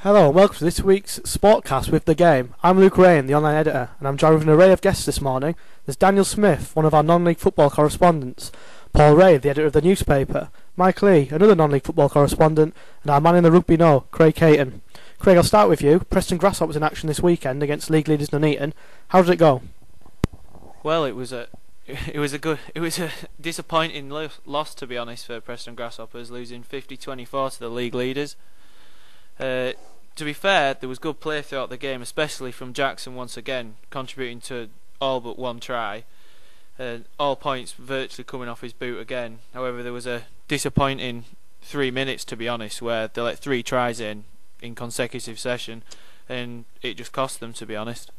Hello and welcome to this week's Sportcast with The Game. I'm Luke Rain, the online editor, and I'm joined with an array of guests this morning. There's Daniel Smith, one of our non-league football correspondents, Paul Ray, the editor of the newspaper, Mike Lee, another non-league football correspondent, and our man in the rugby know, Craig Caton. Craig, I'll start with you. Preston Grasshoppers in action this weekend against league leaders Nuneaton. How did it go? Well, it was a disappointing loss, to be honest, for Preston Grasshoppers, losing 50-24 to the league leaders. To be fair, there was good play throughout the game, especially from Jackson once again, contributing to all but one try. All points virtually coming off his boot again. However, there was a disappointing 3 minutes, to be honest, where they let 3 tries in consecutive session, and it just cost them, to be honest.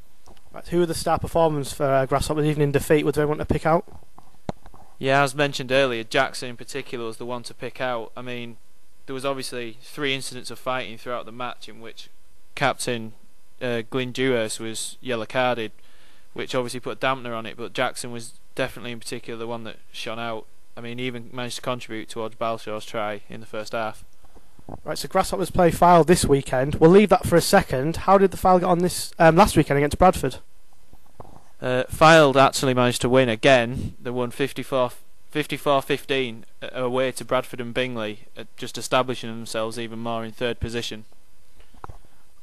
Right, who were the star performers for Grasshoppers, even in defeat? Was there anyone to pick out? Yeah, as mentioned earlier, Jackson in particular was the one to pick out. I mean, there was obviously 3 incidents of fighting throughout the match in which Captain Glyn Dewhurst was yellow carded, which obviously put a dampener on it, but Jackson was definitely in particular the one that shone out. I mean, he even managed to contribute towards Balshaw's try in the first half. Right, so Grasshoppers play Fylde this weekend. We'll leave that for a second. How did the Fylde get on this last weekend against Bradford? Fylde actually managed to win again. They won 54-15 away to Bradford and Bingley, just establishing themselves even more in third position.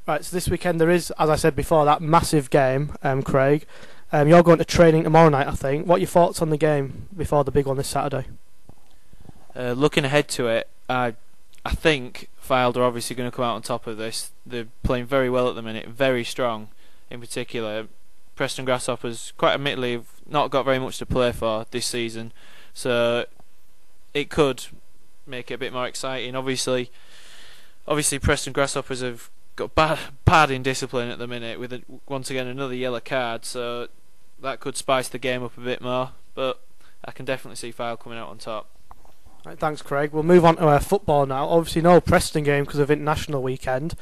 Right, so this weekend there is, as I said before, that massive game, Craig. You're going to training tomorrow night, I think. What are your thoughts on the game before the big one this Saturday? Looking ahead to it, I think Fylde are obviously going to come out on top of this. They're playing very well at the minute, very strong in particular. Preston Grasshoppers, quite admittedly, have not got very much to play for this season, so it could make it a bit more exciting. Obviously Preston Grasshoppers have got bad indiscipline at the minute with once again another yellow card, so that could spice the game up a bit more, but I can definitely see Fylde coming out on top. Right, thanks, Craig. We'll move on to football now. Obviously no Preston game because of international weekend.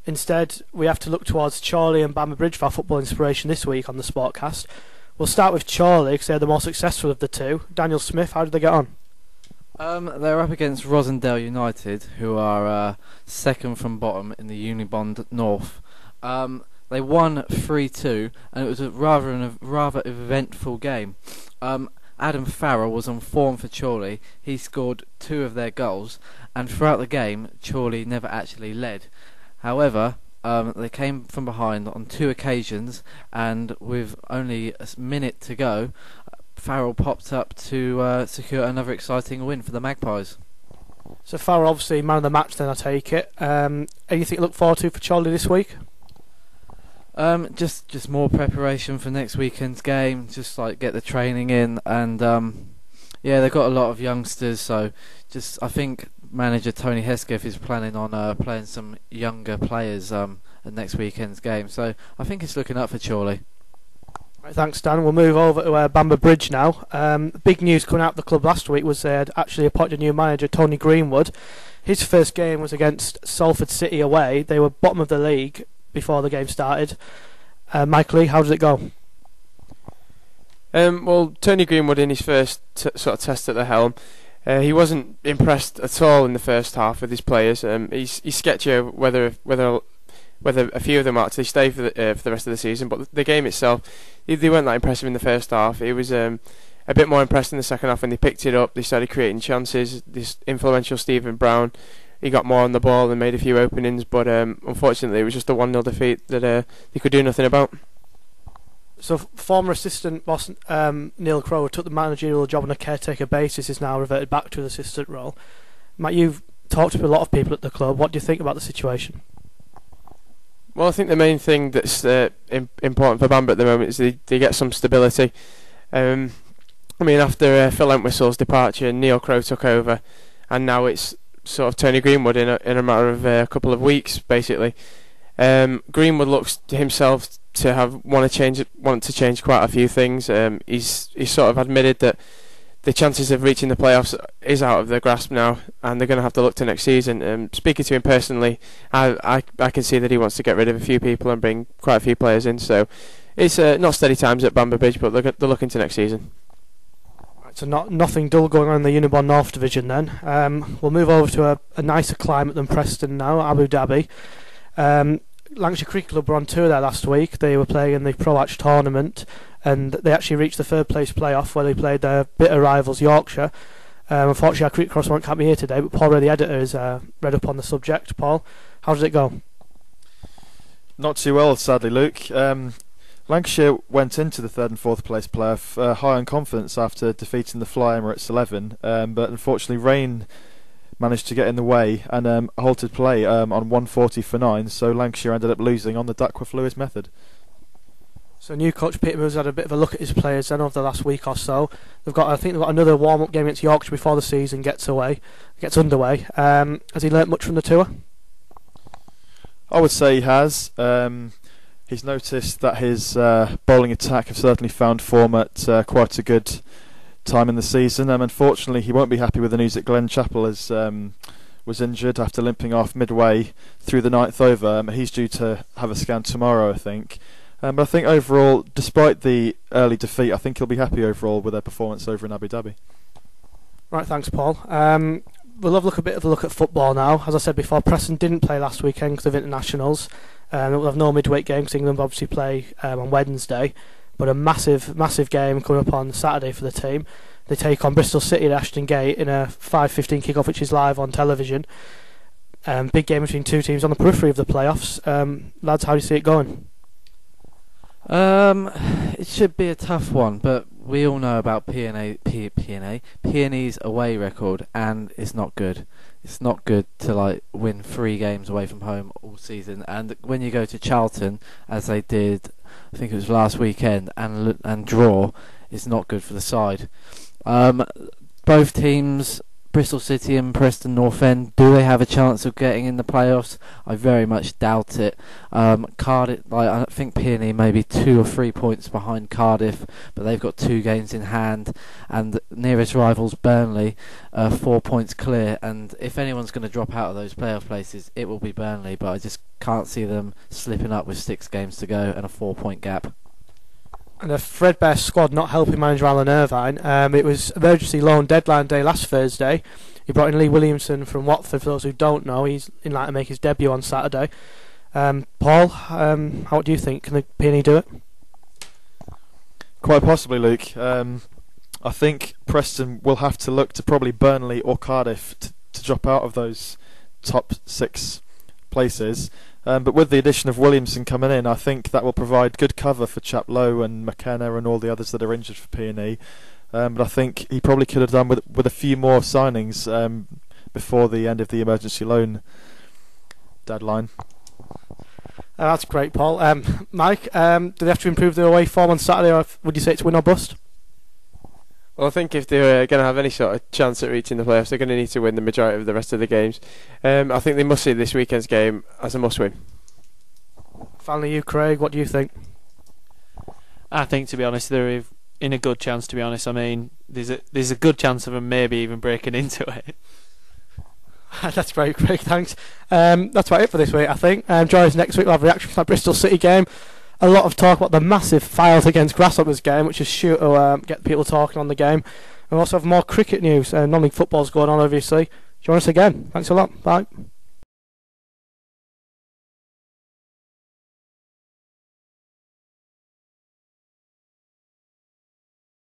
Instead, we have to look towards Chorley and Bamber Bridge for our football inspiration this week on the Sportcast. We'll start with Chorley because they're the more successful of the two. Daniel Smith, how did they get on? They're up against Rosendale United, who are second from bottom in the Unibond North. They won 3-2, and it was a rather eventful game. Adam Farrell was on form for Chorley. He scored 2 of their goals, and throughout the game, Chorley never actually led. However, they came from behind on 2 occasions, and with only a minute to go, Farrell popped up to secure another exciting win for the Magpies. So Farrell obviously man of the match then, I take it. Anything to look forward to for Chorley this week? Just more preparation for next weekend's game, just like get the training in, and yeah, they've got a lot of youngsters, so I think manager Tony Hesketh is planning on playing some younger players at next weekend's game, so I think it's looking up for Chorley. Right, thanks, Dan. We'll move over to Bamber Bridge now. Big news coming out of the club last week was they had actually appointed a new manager, Tony Greenwood. His first game was against Salford City away. They were bottom of the league before the game started. Mike Lee, how did it go? Well, Tony Greenwood in his first sort of test at the helm, he wasn't impressed at all in the first half with his players. He's sketchy whether a few of them actually stay for the rest of the season, but the game itself, they weren't that impressive in the first half. It was a bit more impressive in the second half when they picked it up. They started creating chances. This influential Stephen Brown, he got more on the ball and made a few openings, but unfortunately it was just a 1-0 defeat that they could do nothing about. So former assistant boss Neil Crowe, who took the managerial job on a caretaker basis, is now reverted back to an assistant role. Matt, you've talked to a lot of people at the club. What do you think about the situation? Well, I think the main thing that's important for Bamber at the moment is they get some stability. I mean, after Phil Entwistle's departure, Neil Crowe took over, and now it's sort of Tony Greenwood in a matter of a couple of weeks, basically. Greenwood looks to himself to want to change quite a few things. He's sort of admitted that the chances of reaching the playoffs is out of their grasp now, and they're going to have to look to next season. Speaking to him personally, I can see that he wants to get rid of a few people and bring quite a few players in. So it's not steady times at Bamber Bridge, but they're looking to next season. So nothing dull going on in the Unibond North Division then. We'll move over to a nicer climate than Preston now, Abu Dhabi. Lancashire Cricket Club were on tour there last week. They were playing in the Pro Match tournament, and they actually reached the third place playoff where they played their bitter rivals Yorkshire. Unfortunately, our cricket correspondent can't be here today, but Paul Ray, the editor, is read up on the subject. Paul, how did it go? Not too well, sadly, Luke. Lancashire went into the third and fourth place playoff high on confidence after defeating the Fly Emirates 11, but unfortunately rain managed to get in the way and halted play on 140 for 9, so Lancashire ended up losing on the Duckworth-Lewis method. So new coach Peter Mills had a bit of a look at his players then over the last week or so. I think they've got another warm-up game against Yorkshire before the season gets underway. Has he learnt much from the tour? I would say he has. He's noticed that his bowling attack have certainly found form at quite a good time in the season. Unfortunately, he won't be happy with the news that Glenn Chappell was injured after limping off midway through the ninth over. He's due to have a scan tomorrow, I think. But I think overall, despite the early defeat, I think he'll be happy overall with their performance over in Abu Dhabi. Right, thanks, Paul. We'll have a bit of a look at football now. As I said before, Preston didn't play last weekend because of internationals. We'll have no midweek game because England obviously play on Wednesday. But a massive game coming up on Saturday for the team. They take on Bristol City at Ashton Gate in a 5:15 kick-off, which is live on television. Big game between two teams on the periphery of the playoffs. Lads, how do you see it going? It should be a tough one, but we all know about P&E's away record, and it's not good. It's not good to win 3 games away from home all season. And when you go to Charlton, as they did, I think it was last weekend, and draw, it's not good for the side. Both teams, Bristol City and Preston North End, do they have a chance of getting in the playoffs? I very much doubt it. Cardiff, I think P&E may be 2 or 3 points behind Cardiff, but they've got 2 games in hand, and nearest rivals Burnley 4 points clear. And if anyone's going to drop out of those playoff places, it will be Burnley. But I just can't see them slipping up with 6 games to go and a 4-point gap. And a threadbare squad not helping manager Alan Irvine. It was emergency loan deadline day last Thursday. He brought in Lee Williamson from Watford. For those who don't know, he's in line to make his debut on Saturday. Paul, how do you think? Can the P&E do it? Quite possibly, Luke. I think Preston will have to look to probably Burnley or Cardiff to drop out of those top 6 places. But with the addition of Williamson coming in, I think that will provide good cover for Chaplow and McKenna and all the others that are injured for P&E. But I think he probably could have done with a few more signings before the end of the emergency loan deadline. That's great, Paul. Mike, do they have to improve their away form on Saturday, or would you say it's win or bust? Well, I think if they're going to have any sort of chance at reaching the playoffs, they're going to need to win the majority of the rest of the games. I think they must see this weekend's game as a must-win. Finally, you, Craig, what do you think? I think, to be honest, they're in a good chance. To be honest, I mean, there's a good chance of them maybe even breaking into it. That's great, Craig. Thanks. That's about it for this week, I think. Join us next week. We'll have reaction to that Bristol City game. A lot of talk about the massive Files against Grasshoppers game, which is sure to get people talking on the game. We also have more cricket news. Non-league football's going on, obviously. Join us again. Thanks a lot. Bye.